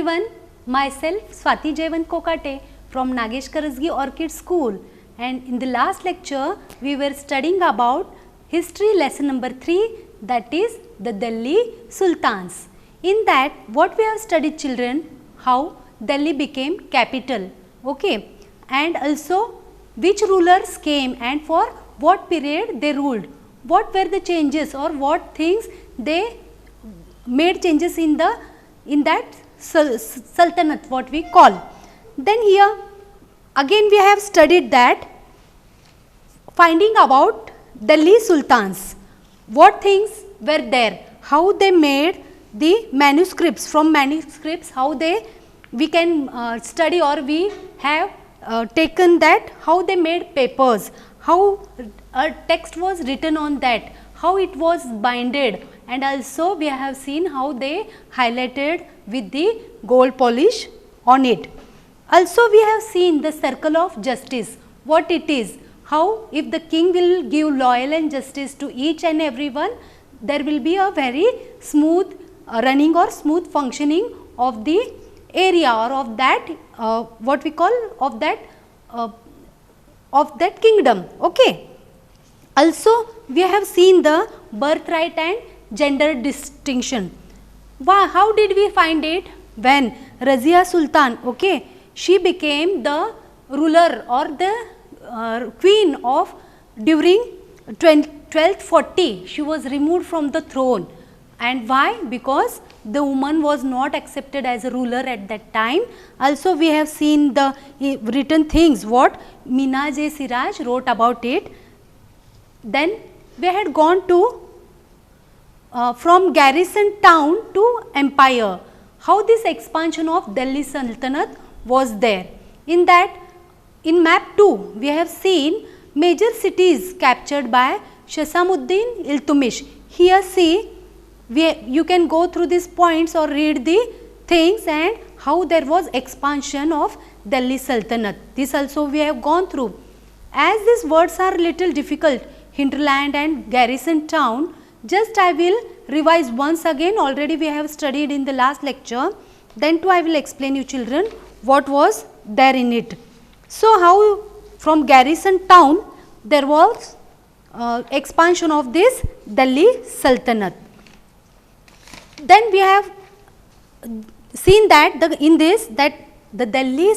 everyone, myself Swati Jeevan Kokate from Nagesh Karasgi Orchid School, and in the last lecture we were studying about history lesson number 3, that is the Delhi Sultans. In that what we have studied children, how Delhi became capital, okay, and also which rulers came and for what period they ruled, what were the changes or what things they made changes in that sultanate what we call. Then here again we have studied that finding about Delhi Sultans, what things were there, how they made the manuscripts, from manuscripts how we can study or we have taken that, how they made papers, how a text was written on that, how it was binded, and also we have seen how they highlighted with the gold polish on it. Also we have seen the circle of justice, what it is, how if the king will give loyal and justice to each and everyone, there will be a very smooth running or smooth functioning of the area or of that what we call of that kingdom, okay. Also we have seen the birthright and gender distinction. How did we find it? When Razia Sultan, okay, she became the ruler or the queen of during 1240, she was removed from the throne. And why? Because the woman was not accepted as a ruler at that time. Also we have seen the written things what Mina J. Siraj wrote about it. Then we had gone to from garrison town to empire, how this expansion of Delhi Sultanate was there. In that, in map 2 we have seen major cities captured by Shasamuddin Iltutmish. Here see, you can go through these points or read the things and how there was expansion of Delhi Sultanate. This also we have gone through. As these words are little difficult, hinterland and garrison town, just I will revise once again, already we have studied in the last lecture. Then too I will explain you children what was there in it. So how from garrison town there was expansion of this Delhi Sultanate. Then we have seen that the Delhi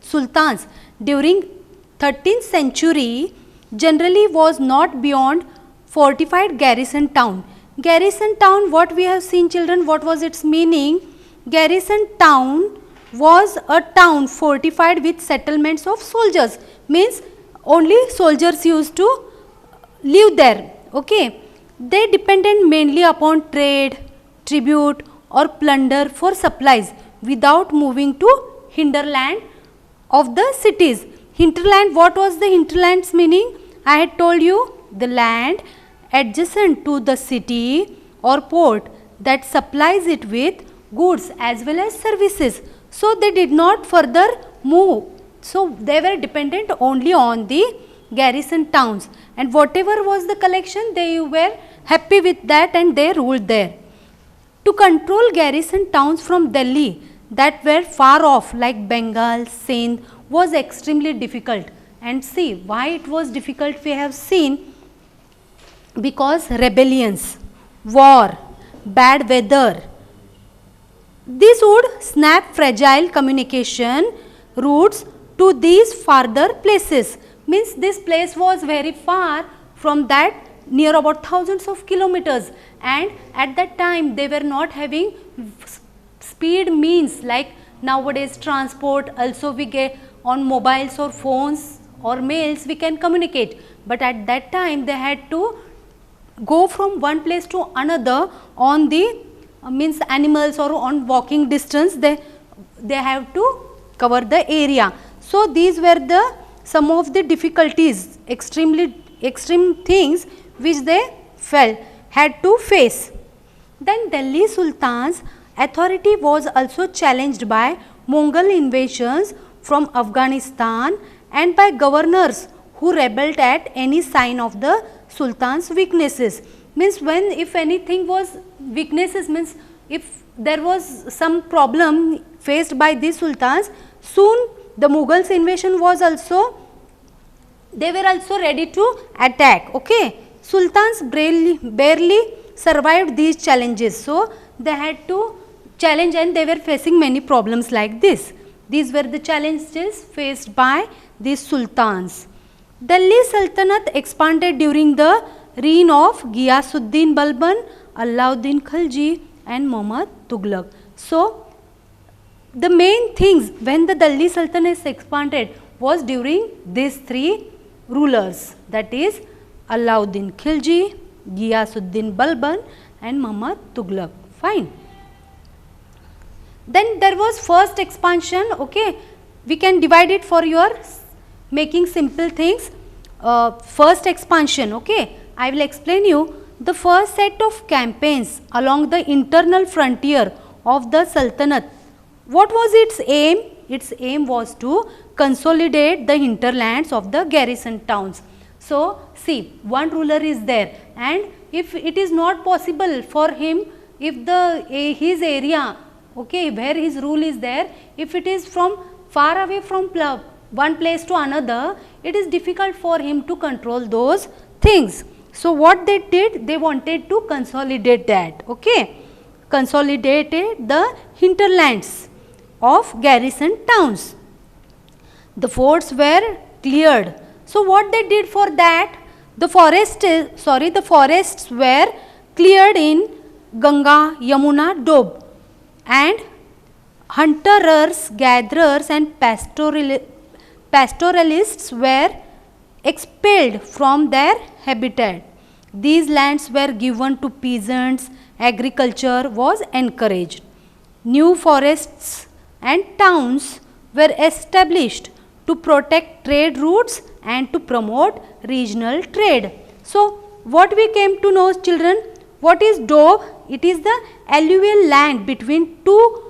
Sultans during 13th century generally was not beyond fortified garrison town. Garrison town, what we have seen children, what was its meaning? Garrison town was a town fortified with settlements of soldiers, means only soldiers used to live there, okay. They depended mainly upon trade, tribute or plunder for supplies without moving to hinterland of the cities. Hinterland, what was the hinterland's meaning? I had told you, the land adjacent to the city or port that supplies it with goods as well as services. So they did not further move. So they were dependent only on the garrison towns, and whatever was the collection, they were happy with that and they ruled there. To control garrison towns from Delhi that were far off like Bengal, Sindh was extremely difficult. And see why it was difficult, we have seen, because rebellions, war, bad weather, this would snap fragile communication routes to these farther places. Means this place was very far from that, near about thousands of kilometers, and at that time they were not having speed means like nowadays transport. Also we get on mobiles or phones or mails we can communicate, but at that time they had to go from one place to another on the means animals or on walking distance, they have to cover the area. So these were the some of the difficulties, extreme things which they had to face. Then Delhi Sultan's authority was also challenged by Mongol invasions from Afghanistan and by governors who rebelled at any sign of the Sultan's weaknesses. Means when if anything was weaknesses, means if there was some problem faced by these sultans, soon the Mughals invasion was also, they were also ready to attack. Okay, sultans barely survived these challenges, so they had to challenge and they were facing many problems like this. These were the challenges faced by these sultans. Delhi Sultanate expanded during the reign of Ghiyasuddin Balban, Alauddin Khalji and Muhammad Tughlaq. So, the main things when the Delhi Sultanate expanded was during these three rulers, that is Alauddin Khilji, Ghiyasuddin Balban and Muhammad Tughlaq. Fine. Then there was first expansion. Okay, we can divide it for your making simple things. First expansion. Okay, I will explain you. The first set of campaigns along the internal frontier of the Sultanate. What was its aim? Its aim was to consolidate the hinterlands of the garrison towns. So, see, one ruler is there, and if it is not possible for him, if his area, okay, where his rule is there, if it is from far away from one place to another, it is difficult for him to control those things. So, what they did, they wanted to consolidate that, okay, consolidated the hinterlands of garrison towns. The forts were cleared. So, what they did for that, the forests were cleared in Ganga, Yamuna, Doab, and hunterers, gatherers and pastoralists were expelled from their habitat. These lands were given to peasants, agriculture was encouraged. New forests and towns were established to protect trade routes and to promote regional trade. So, what we came to know, children, what is Doab? It is the alluvial land between two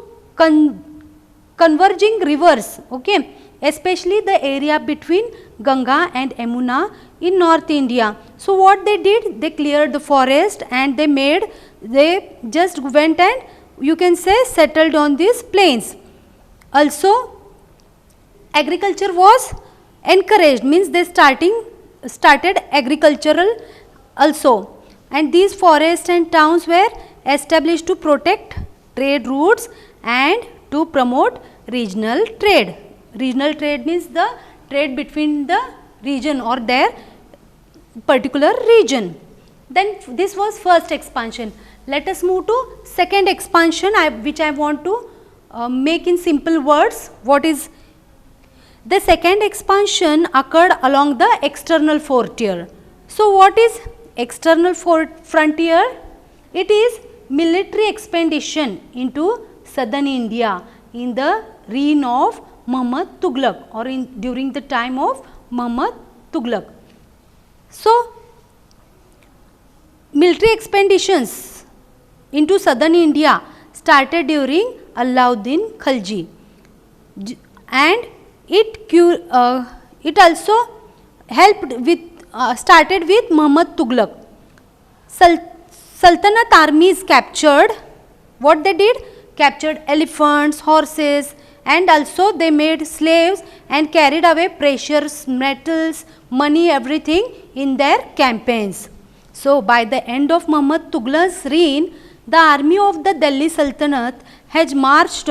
converging rivers, okay, especially the area between Ganga and Yamuna in North India. So, what they did? They cleared the forest and they just went and you can say settled on these plains. Also, agriculture was encouraged, means they started agricultural also, and these forests and towns were established to protect trade routes and to promote regional trade. Regional trade means the trade between the region or their particular region. Then this was first expansion. Let us move to second expansion, which I want to make in simple words. What is the second expansion? Occurred along the external frontier. So, what is external frontier? It is military expedition into southern India in the reign of Muhammad Tughlaq or during the time of Muhammad Tughlaq. So, military expeditions into southern India started during Alauddin Khalji, and it also helped with started with Muhammad Tughlaq. Sultanate armies captured, what they did? Captured elephants, horses, and also they made slaves and carried away precious metals, money, everything in their campaigns. So, by the end of Muhammad Tughlaq's reign, the army of the Delhi Sultanate has marched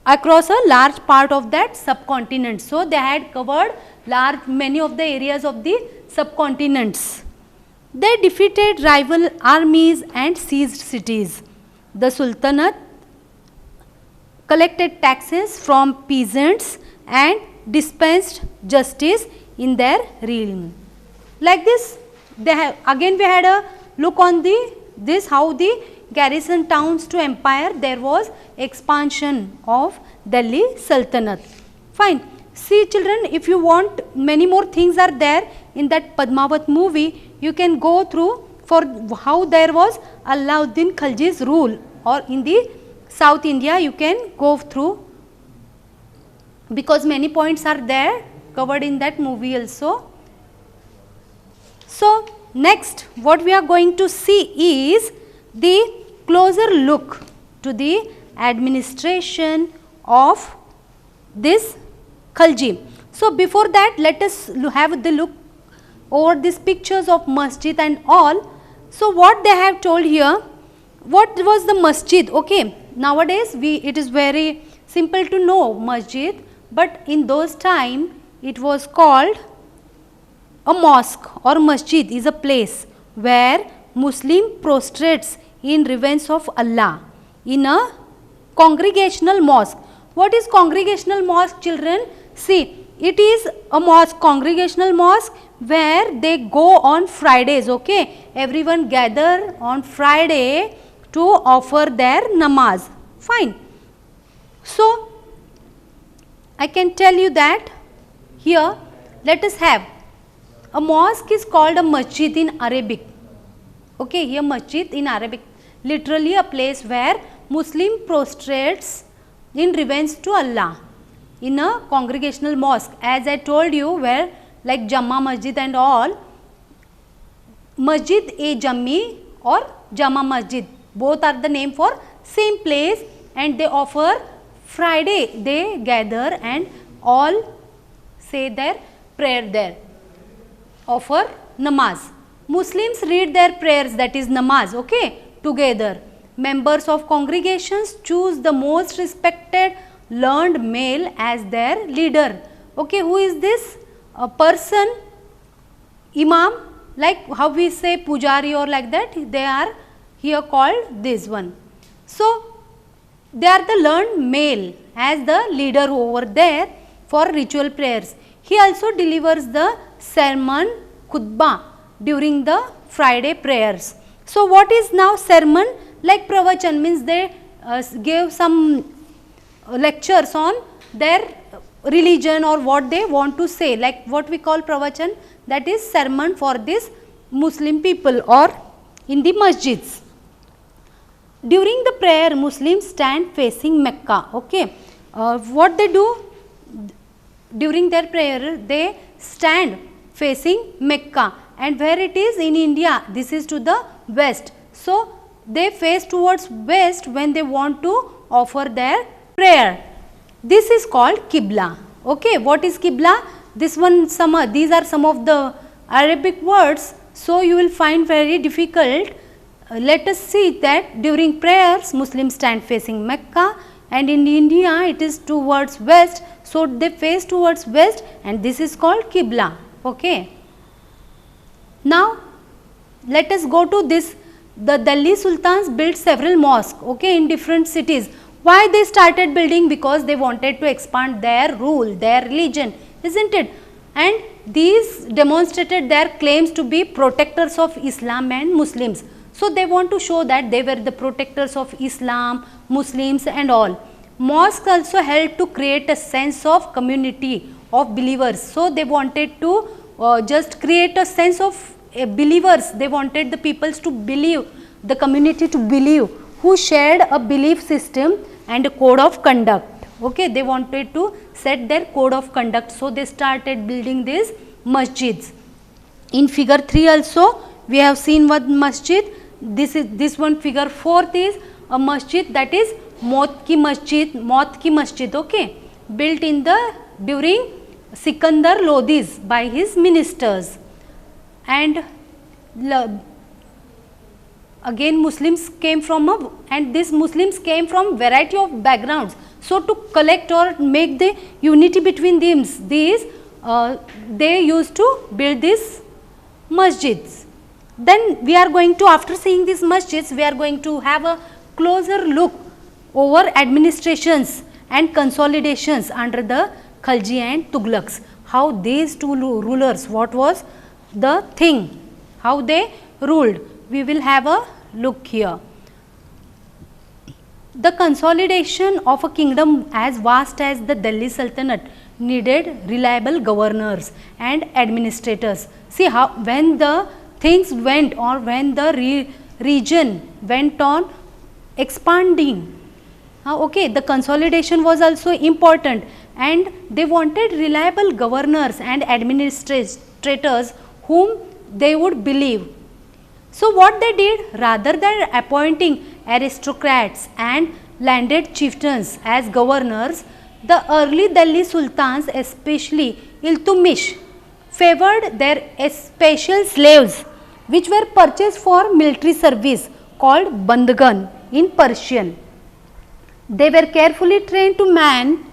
across a large part of that subcontinent. So, they had covered many of the areas of the subcontinents. They defeated rival armies and seized cities. The Sultanate collected taxes from peasants and dispensed justice in their realm. Like this, again we had a look on how the garrison towns to empire, there was expansion of Delhi Sultanate. Fine. See children, if you want, many more things are there in that Padmavat movie. You can go through for how there was Alauddin Khalji's rule, or in the South India you can go through, because many points are there covered in that movie also. So, next what we are going to see is the closer look to the administration of this Khalji. So before that, let us have the look over these pictures of masjid and all. So what they have told here, what was the masjid? Okay, nowadays it is very simple to know masjid, but in those time it was called a mosque, or masjid is a place where Muslim prostrates in reverence of Allah in a congregational mosque. What is congregational mosque, children? See, it is a mosque, congregational mosque, where they go on Fridays. Okay, everyone gather on Friday to offer their namaz. Fine. So I can tell you that here let us have a mosque is called a masjid in Arabic. Okay, here masjid in Arabic, literally a place where Muslim prostrates in reverence to Allah in a congregational mosque. As I told you, where like Jama Masjid and all, Masjid e Jammi or Jama Masjid, both are the name for same place, and they offer Friday, they gather and all say their prayer there, offer namaz. Muslims read their prayers, that is namaz, okay, together. Members of congregations choose the most respected learned male as their leader. Okay, who is this? A person, imam, like how we say pujari or like that, they are here called this one. So they are the learned male as the leader over there for ritual prayers. He also delivers the sermon khutbah during the Friday prayers. So what is now sermon? Like pravachan means they gave some lectures on their religion or what they want to say, like what we call pravachan, that is sermon for this Muslim people or in the masjids. During the prayer, Muslims stand facing Mecca. Okay, what they do during their prayer, they stand facing Mecca, and where it is in India, this is to the west. So they face towards west when they want to offer their prayer. This is called Qibla. Okay, what is Qibla? This one, these are some of the Arabic words, so you will find very difficult. Let us see that during prayers Muslims stand facing Mecca, and in India it is towards west, so they face towards west, and this is called Qibla. Okay. Now let us go to this. The Delhi Sultans built several mosques, okay, in different cities. Why they started building? Because they wanted to expand their rule, their religion, isn't it? And these demonstrated their claims to be protectors of Islam and Muslims. So they want to show that they were the protectors of Islam, Muslims and all. Mosques also helped to create a sense of community of believers. So they wanted to just create a sense of believers. They wanted the peoples to believe, the community to believe, who shared a belief system and a code of conduct. Okay, they wanted to set their code of conduct. So they started building these masjids. In figure 3 also we have seen one masjid. This one figure 4th is a masjid, that is Maut ki masjid, okay, built in the during Sikandar Lodis by his ministers. And again Muslims came from and these Muslims came from variety of backgrounds. So to collect or make the unity between these they used to build these masjids. Then we are going to, after seeing these masjids, we are going to have a closer look over administrations and consolidations under the Khalji and Tughlaqs. How these two rulers, what was the thing, how they ruled. We will have a look here. The consolidation of a kingdom as vast as the Delhi Sultanate needed reliable governors and administrators. See how when the things went, or when the region went on expanding, okay, the consolidation was also important, and they wanted reliable governors and administrators whom they would believe. So what they did, rather than appointing aristocrats and landed chieftains as governors, the early Delhi sultans, especially Iltutmish, favored their special slaves which were purchased for military service called bandgan in Persian. They were carefully trained to man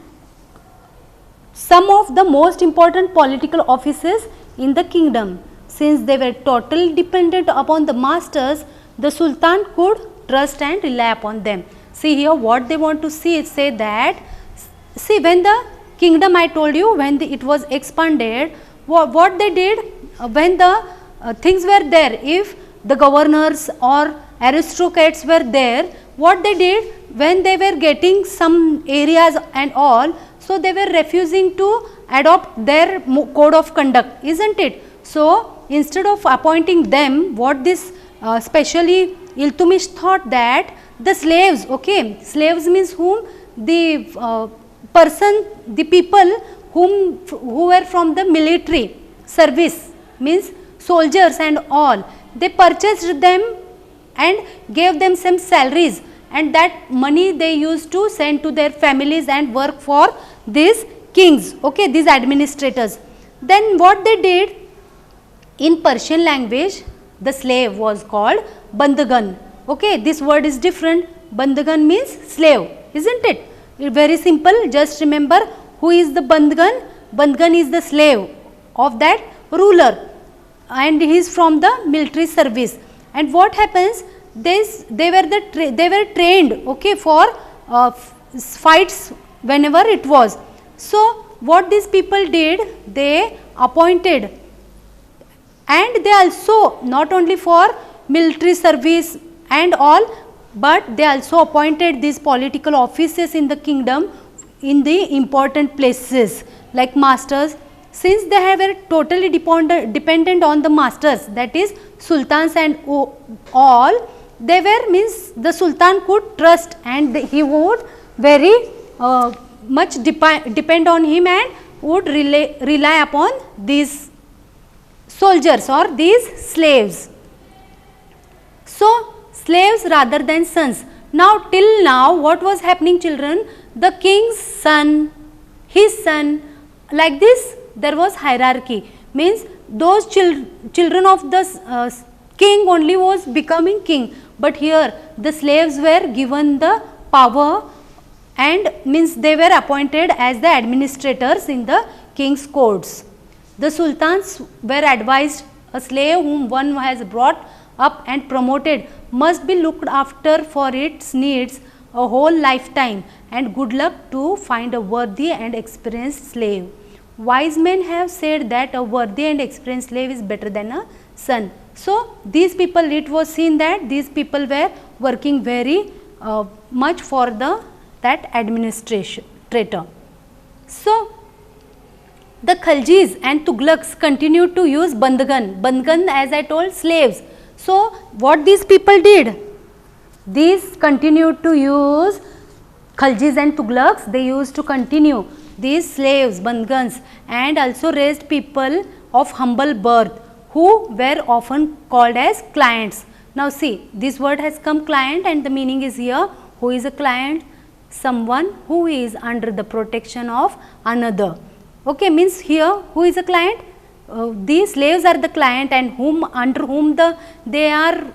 some of the most important political offices in the kingdom. Since they were totally dependent upon the masters, the sultan could trust and rely upon them. See here what they want to say that, see, when the kingdom, I told you, when it was expanded, what they did, when the things were there, if the governors or aristocrats were there, what they did, when they were getting some areas and all, so they were refusing to adopt their code of conduct, isn't it? So instead of appointing them, what this specially Iltutmish thought that the slaves, okay, slaves means whom, the person, the people who were from the military service, means soldiers and all, they purchased them and gave them some salaries, and that money they used to send to their families and work for these kings, okay, these administrators. Then what they did, in Persian language the slave was called bandgan, okay, this word is different. Bandgan means slave, isn't it? Very simple, just remember who is the bandgan. Bandgan is the slave of that ruler and he is from the military service. And what happens, they were trained, okay, for fights whenever it was. So what these people did, they appointed, and they also not only for military service and all, but they also appointed these political offices in the kingdom in the important places like masters. Since they were totally dependent on the masters, that is sultans and all, they were, means the sultan could trust and he would very much depend on him and would rely upon these soldiers or these slaves. So slaves rather than sons. Now till now what was happening, children, the king's son, his son, like this there was hierarchy, means those children of the king only was becoming king, but here the slaves were given the power and means they were appointed as the administrators in the king's courts. The sultans were advised, a slave whom one has brought up and promoted must be looked after for its needs a whole lifetime, and good luck to find a worthy and experienced slave. Wise men have said that a worthy and experienced slave is better than a son. So these people, it was seen that these people were working very much for that administrator. So the Khaljis and Tughlaqs continued to use bandgan. Bandgan, as I told, slaves. So what these people did, these continued to use, Khaljis and Tughlaqs, they used to continue these slaves, bandgans, and also raised people of humble birth who were often called as clients. Now see, this word has come client, and the meaning is here, who is a client? Someone who is under the protection of another. Okay, means here who is a client? These slaves are the client, and under whom they are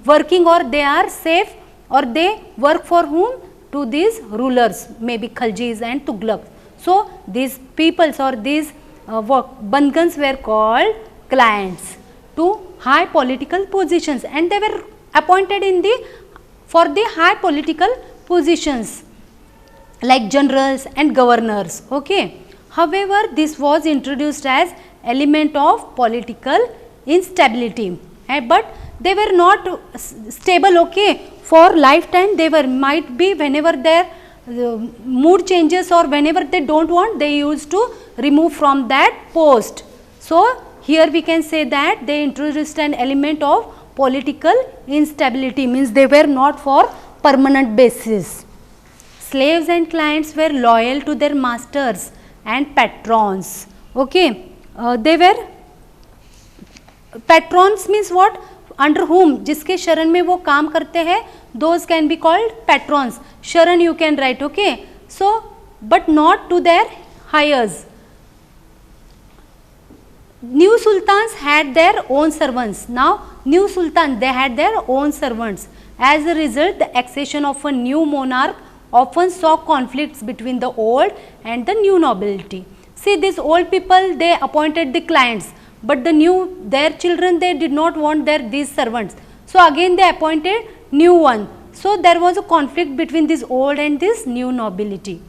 working, or they are safe, or they work for whom? To these rulers, maybe Khaljis and Tughlaqs. So these peoples or these bandgans were called clients to high political positions, and they were appointed for the high political positions like generals and governors. Okay. However, this was introduced as element of political instability, but they were not stable, okay, for lifetime. They might be, whenever their mood changes or whenever they don't want, they used to remove from that post. So here we can say that they introduced an element of political instability, means they were not for permanent basis. Slaves and clients were loyal to their masters and patrons. Okay, they were patrons, means what? Under whom, जिसके शरण में वो काम करते हैं, those can be called patrons. शरण you can write, okay. So but not to their heirs. New sultans had their own servants. Now new sultan, they had their own servants. As a result, the accession of a new monarch often saw conflicts between the old and the new nobility. See, these old people, they appointed the clients, but the new, their children, they did not want these servants. So again they appointed new one. So there was a conflict between this old and this new nobility.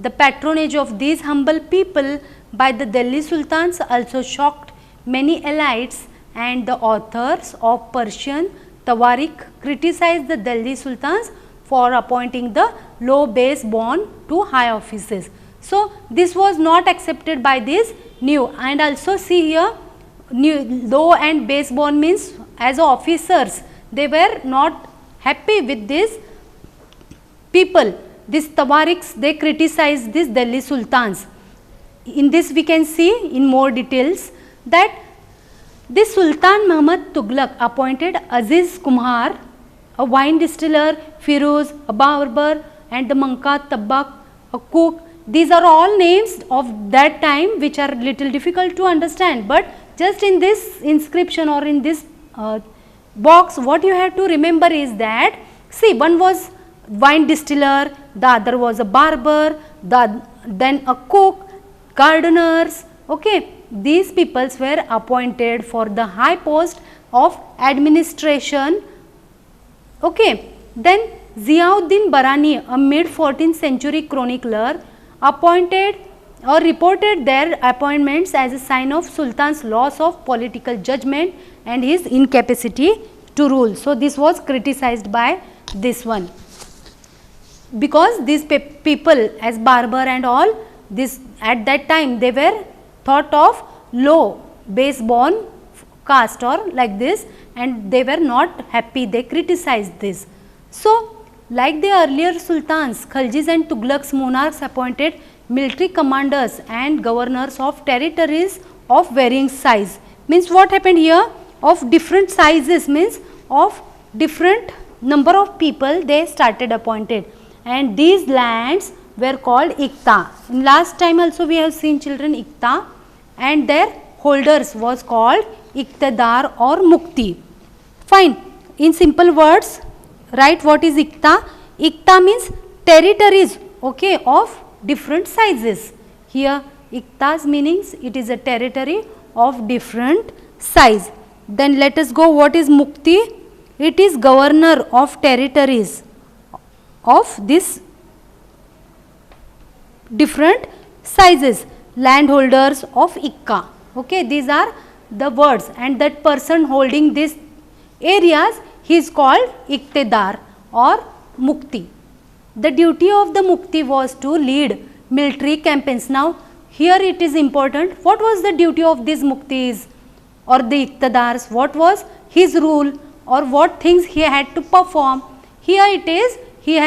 The patronage of these humble people by the Delhi sultans also shocked many elites, and the authors of Persian Tawarikh criticized the Delhi sultans for appointing the low base born to high offices. So this was not accepted by this new, and also see here, new low and base born means as officers they were not happy with this people. This Tawarikhs, they criticized this Delhi sultans. In this we can see in more details that this Sultan Muhammad Tughlaq appointed Aziz Kumar, a wine distiller, Firoz, a barber, and the Manka Tabak, a cook. These are all names of that time which are little difficult to understand, but just in this inscription or in this box, what you have to remember is that, see, one was wine distiller, the other was a barber, then a cook, gardeners, okay. These peoples were appointed for the high post of administration, okay. Then Ziauddin Barani, a mid 14th century chronicler, appointed or reported their appointments as a sign of Sultan's loss of political judgment and his incapacity to rule. So this was criticized by this one, because these people as barber and all, this at that time they were thought of low base born caste or like this, and they were not happy, they criticized this. So like the earlier sultans, Khaljis and Tughlaq's monarchs appointed military commanders and governors of territories of varying size. Means what happened here, of different sizes, means of different number of people they started appointed, and these lands were called Iqta. In last time also we have seen children Iqta, and their holders was called Iqtidar or Mukti. Fine. In simple words, write what is Iqta. Iqta means territories, okay, of different sizes. Here Iqta's meanings, it is a territory of different size. Then let us go, what is Mukti? It is governor of territories of this different sizes, landholders of Iqta. Okay, these are the words, and that person holding these areas, he is called Iqtidar or Mukti. The duty of the Mukti was to lead military campaigns. Now here it is important, what was the duty of these Muktis or the Iqtidars, what was his rule or what things he had to perform. Here it is, he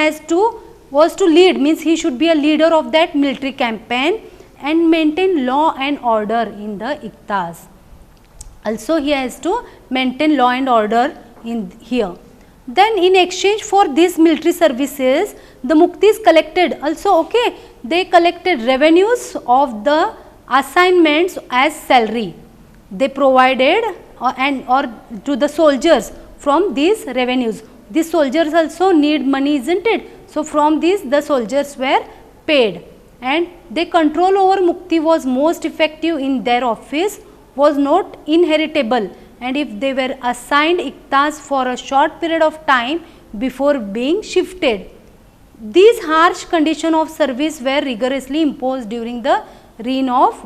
was to lead, means he should be a leader of that military campaign and maintain law and order in the Iqtas. Also he has to maintain law and order in here. Then in exchange for these military services, the Muktis collected also, okay, they collected revenues of the assignments as salary. They provided or to the soldiers from these revenues. These soldiers also need money, isn't it? So from these the soldiers were paid, and their control over Mukti was most effective in their office, was not inheritable, and if they were assigned Iqtas for a short period of time before being shifted. These harsh conditions of service were rigorously imposed during the reign of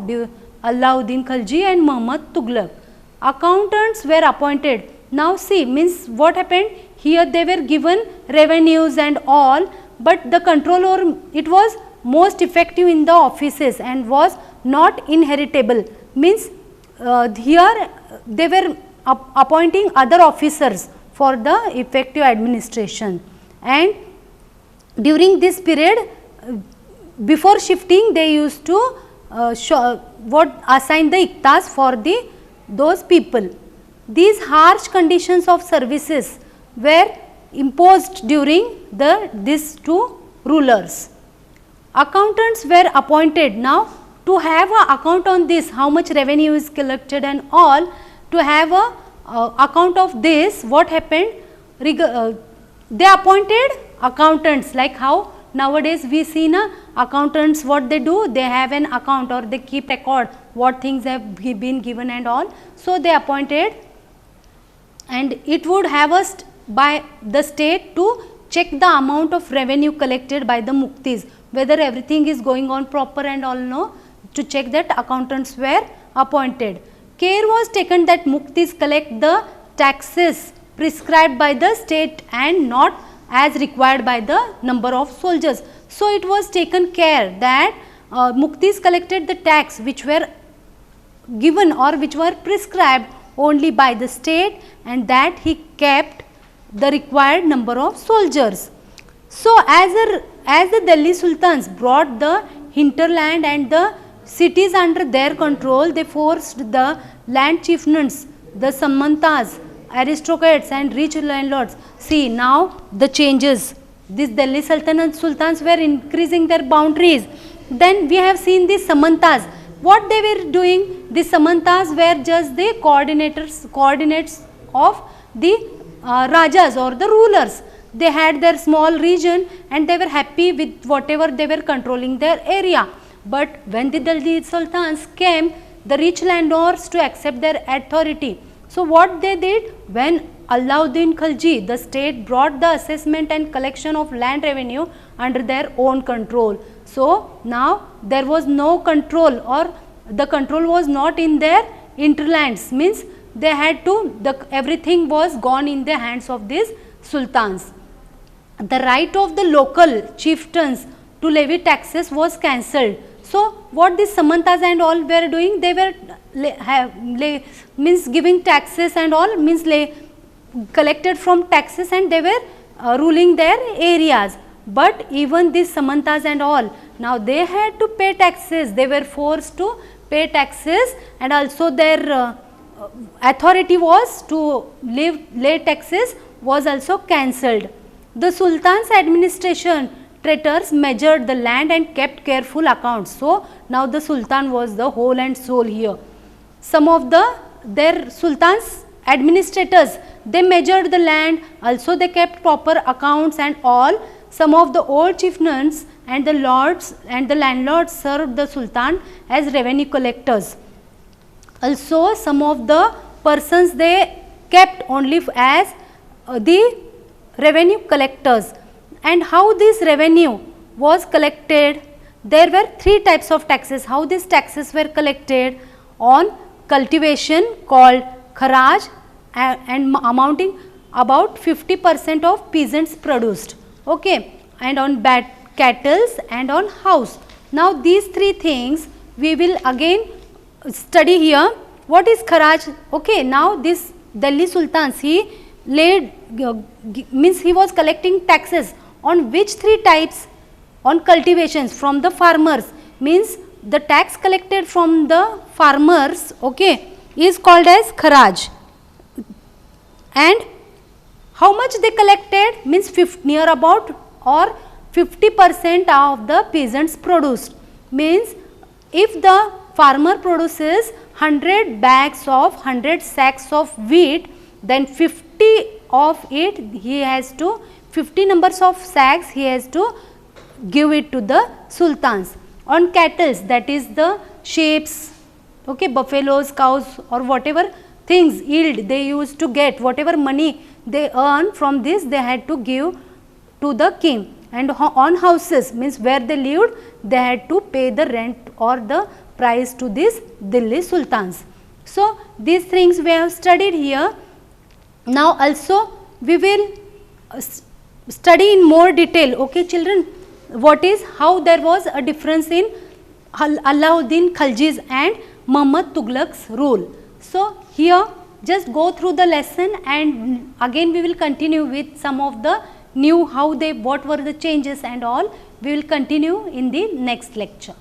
Alauddin Khalji and Muhammad Tughlaq. Accountants were appointed. Now see, means what happened here, they were given revenues and all, but the control over it was most effective in the offices and was not inheritable. Means here they were appointing other officers for the effective administration, and during this period before shifting they used to assign the Iqtas for those people. these harsh conditions of services were imposed during these two rulers. Accountants were appointed. Now, to have a account on this, how much revenue is collected and all, to have a account of this, what happened? They appointed accountants, like how nowadays we see accountants, what they do, they have an account or they keep record what things have been given and all. So, they appointed, and it would have us by the state to check the amount of revenue collected by the muktis, whether everything is going on proper and all. No, to check that, accountants were appointed. Care was taken that muktis collect the taxes prescribed by the state and not as required by the number of soldiers. So, it was taken care that muktis collected the tax which were given or which were prescribed only by the state, and that he kept the required number of soldiers. So, as the Delhi Sultans brought the hinterland and the cities under their control, they forced the land chieftains, the samantas, aristocrats and rich landlords. See, now the changes, these Delhi Sultans were increasing their boundaries. Then we have seen the samantas. What they were doing? The samantas were just the coordinates of the rajas or the rulers. They had their small region and they were happy with whatever they were controlling their area. But when the Delhi Sultans came, the rich landlords to accept their authority. So, what they did? When Alauddin Khalji, the state brought the assessment and collection of land revenue under their own control. So, now there was no control, or the control was not in their interlands, means they had to, everything was gone in the hands of these sultans. The right of the local chieftains to levy taxes was cancelled. So, what these samantas and all were doing? They were means giving taxes and all, means collected from taxes, and they were ruling their areas. But even these samantas and all, now they had to pay taxes, they were forced to pay taxes, and also their authority was to lay taxes was also cancelled. The Sultan's administration traitors measured the land and kept careful accounts. So, now the Sultan was the whole and soul here. Some of their Sultan's administrators, they measured the land, also they kept proper accounts and all. Some of the old chieftains and the lords and the landlords served the Sultan as revenue collectors. Also, some of the persons they kept only as the revenue collectors. And how this revenue was collected? There were three types of taxes. How these taxes were collected? On cultivation called kharaj and amounting about 50% of peasants produced, okay, and on cattle and on house. Now, these three things we will again study here. What is kharaj? Okay, now this Delhi Sultans, he means he was collecting taxes on which three types? On cultivations from the farmers, means the tax collected from the farmers, okay, is called as kharaj. And how much they collected? Means near about or 50% of the peasants produced. Means if the farmer produces 100 bags of 100 sacks of wheat, then 50 of it he has to, 50 numbers of sacks he has to give it to the sultans. On cattle, that is the sheep, okay, buffaloes, cows or whatever things yield they used to get, whatever money they earn from this they had to give to the king. And on houses, means where they lived, they had to pay the rent or the price to these Delhi sultans. So, these things we have studied here. Now, also we will study in more detail, okay children, what is, how there was a difference in Alauddin Khalji's and Muhammad Tughlaq's rule. So, here just go through the lesson and again we will continue with some of the new, how they, what were the changes and all, we will continue in the next lecture.